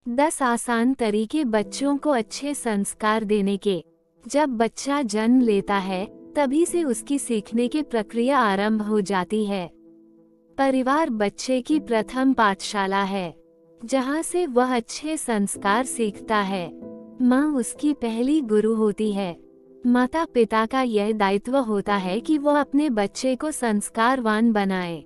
10 आसान तरीके बच्चों को अच्छे संस्कार देने के। जब बच्चा जन्म लेता है तभी से उसकी सीखने की प्रक्रिया आरंभ हो जाती है। परिवार बच्चे की प्रथम पाठशाला है, जहाँ से वह अच्छे संस्कार सीखता है। माँ उसकी पहली गुरु होती है। माता पिता का यह दायित्व होता है कि वह अपने बच्चे को संस्कारवान बनाए।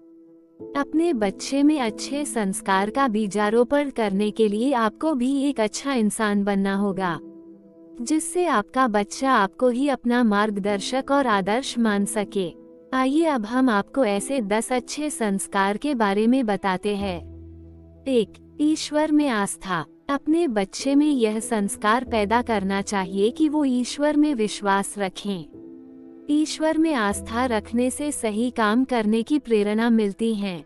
अपने बच्चे में अच्छे संस्कार का बीजारोपण करने के लिए आपको भी एक अच्छा इंसान बनना होगा, जिससे आपका बच्चा आपको ही अपना मार्गदर्शक और आदर्श मान सके। आइए अब हम आपको ऐसे 10 अच्छे संस्कार के बारे में बताते हैं। 1. ईश्वर में आस्था। अपने बच्चे में यह संस्कार पैदा करना चाहिए कि वो ईश्वर में विश्वास रखें। ईश्वर में आस्था रखने से सही काम करने की प्रेरणा मिलती है।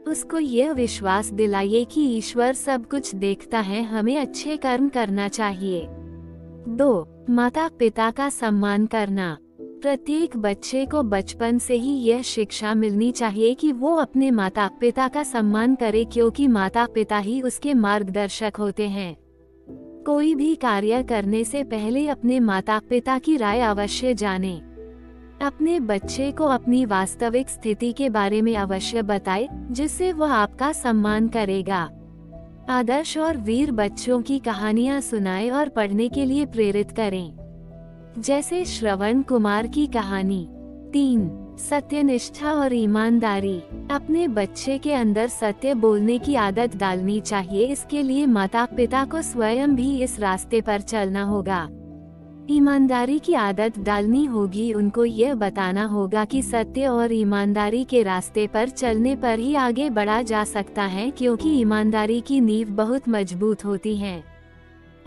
उसको यह विश्वास दिलाइए कि ईश्वर सब कुछ देखता है, हमें अच्छे कर्म करना चाहिए। 2. माता पिता का सम्मान करना। प्रत्येक बच्चे को बचपन से ही यह शिक्षा मिलनी चाहिए कि वो अपने माता पिता का सम्मान करे, क्योंकि माता पिता ही उसके मार्गदर्शक होते हैं। कोई भी कार्य करने से पहले अपने माता पिता की राय अवश्य जाने। अपने बच्चे को अपनी वास्तविक स्थिति के बारे में अवश्य बताएं, जिससे वह आपका सम्मान करेगा। आदर्श और वीर बच्चों की कहानियां सुनाएं और पढ़ने के लिए प्रेरित करें, जैसे श्रवण कुमार की कहानी। 3. सत्यनिष्ठा और ईमानदारी। अपने बच्चे के अंदर सत्य बोलने की आदत डालनी चाहिए। इसके लिए माता पिता को स्वयं भी इस रास्ते पर चलना होगा। ईमानदारी की आदत डालनी होगी। उनको यह बताना होगा कि सत्य और ईमानदारी के रास्ते पर चलने पर ही आगे बढ़ा जा सकता है, क्योंकि ईमानदारी की नींव बहुत मजबूत होती है।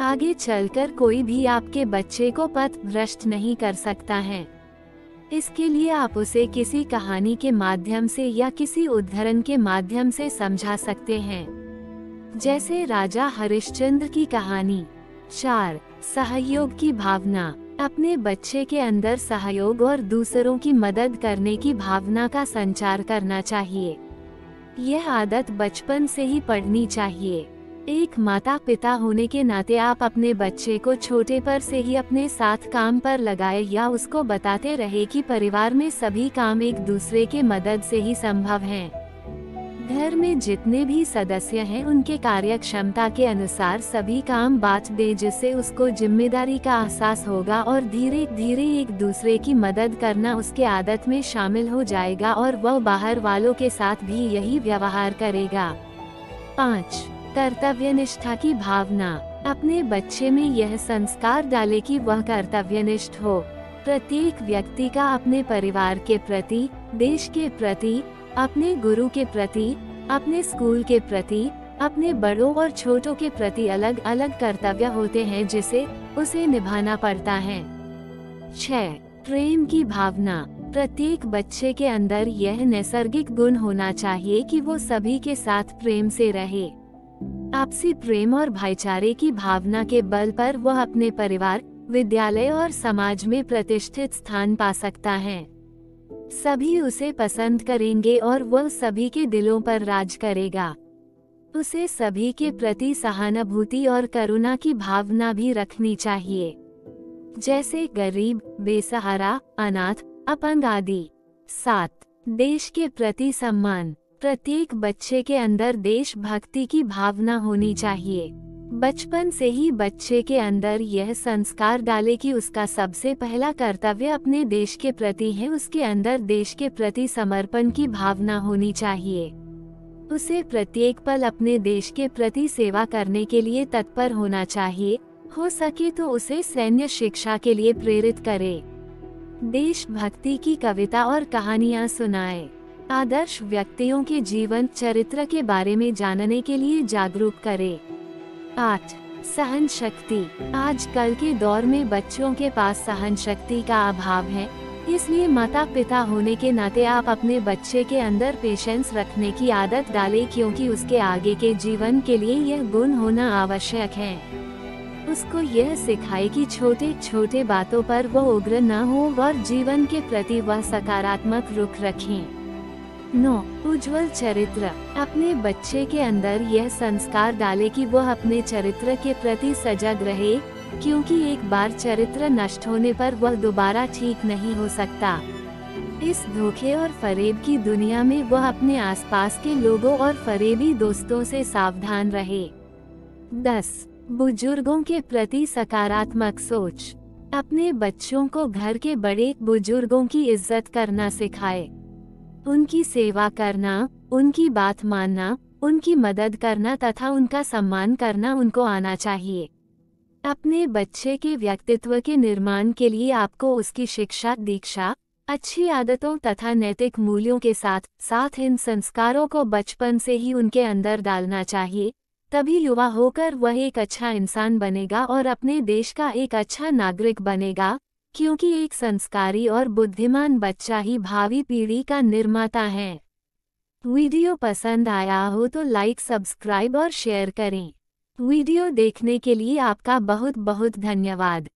आगे चलकर कोई भी आपके बच्चे को पथ भ्रष्ट नहीं कर सकता है। इसके लिए आप उसे किसी कहानी के माध्यम से या किसी उदाहरण के माध्यम से समझा सकते हैं, जैसे राजा हरिश्चंद्र की कहानी। 4. सहयोग की भावना। अपने बच्चे के अंदर सहयोग और दूसरों की मदद करने की भावना का संचार करना चाहिए। यह आदत बचपन से ही पढ़नी चाहिए। एक माता पिता होने के नाते आप अपने बच्चे को छोटे पर से ही अपने साथ काम पर लगाए या उसको बताते रहे कि परिवार में सभी काम एक दूसरे के मदद से ही संभव हैं। घर में जितने भी सदस्य हैं उनके कार्य क्षमता के अनुसार सभी काम बांट दे, जिससे उसको जिम्मेदारी का एहसास होगा और धीरे धीरे एक दूसरे की मदद करना उसके आदत में शामिल हो जाएगा और वह बाहर वालों के साथ भी यही व्यवहार करेगा। 5. कर्तव्यनिष्ठा की भावना। अपने बच्चे में यह संस्कार डाले कि वह कर्तव्यनिष्ठ हो। प्रत्येक व्यक्ति का अपने परिवार के प्रति, देश के प्रति, अपने गुरु के प्रति, अपने स्कूल के प्रति, अपने बड़ों और छोटों के प्रति अलग अलग कर्तव्य होते हैं, जिसे उसे निभाना पड़ता है। 6. प्रेम की भावना। प्रत्येक बच्चे के अंदर यह नैसर्गिक गुण होना चाहिए कि वो सभी के साथ प्रेम से रहे। आपसी प्रेम और भाईचारे की भावना के बल पर वह अपने परिवार, विद्यालय और समाज में प्रतिष्ठित स्थान पा सकता है। सभी उसे पसंद करेंगे और वह सभी के दिलों पर राज करेगा। उसे सभी के प्रति सहानुभूति और करुणा की भावना भी रखनी चाहिए, जैसे गरीब, बेसहारा, अनाथ, अपंग आदि। 7. देश के प्रति सम्मान। प्रत्येक बच्चे के अंदर देशभक्ति की भावना होनी चाहिए। बचपन से ही बच्चे के अंदर यह संस्कार डाले कि उसका सबसे पहला कर्तव्य अपने देश के प्रति है। उसके अंदर देश के प्रति समर्पण की भावना होनी चाहिए। उसे प्रत्येक पल अपने देश के प्रति सेवा करने के लिए तत्पर होना चाहिए। हो सके तो उसे सैन्य शिक्षा के लिए प्रेरित करे। देशभक्ति की कविता और कहानियां सुनाए। आदर्श व्यक्तियों के जीवन चरित्र के बारे में जानने के लिए जागरूक करे। 8. सहन शक्ति। आजकल के दौर में बच्चों के पास सहन शक्ति का अभाव है, इसलिए माता पिता होने के नाते आप अपने बच्चे के अंदर पेशेंस रखने की आदत डालें, क्योंकि उसके आगे के जीवन के लिए यह गुण होना आवश्यक है। उसको यह सिखाए कि छोटे छोटे बातों पर वह उग्र न हो और जीवन के प्रति वह सकारात्मक रुख रखें। 9. उज्ज्वल चरित्र। अपने बच्चे के अंदर यह संस्कार डालें कि वह अपने चरित्र के प्रति सजग रहे, क्योंकि एक बार चरित्र नष्ट होने पर वह दोबारा ठीक नहीं हो सकता। इस धोखे और फरेब की दुनिया में वह अपने आसपास के लोगों और फरेबी दोस्तों से सावधान रहे। 10. बुजुर्गों के प्रति सकारात्मक सोच। अपने बच्चों को घर के बड़े बुजुर्गों की इज्जत करना सिखाएं। उनकी सेवा करना, उनकी बात मानना, उनकी मदद करना तथा उनका सम्मान करना उनको आना चाहिए। अपने बच्चे के व्यक्तित्व के निर्माण के लिए आपको उसकी शिक्षा, दीक्षा, अच्छी आदतों तथा नैतिक मूल्यों के साथ इन संस्कारों को बचपन से ही उनके अंदर डालना चाहिए। तभी युवा होकर वह एक अच्छा इंसान बनेगा और अपने देश का एक अच्छा नागरिक बनेगा, क्योंकि एक संस्कारी और बुद्धिमान बच्चा ही भावी पीढ़ी का निर्माता है। वीडियो पसंद आया हो तो लाइक, सब्सक्राइब और शेयर करें। वीडियो देखने के लिए आपका बहुत बहुत धन्यवाद।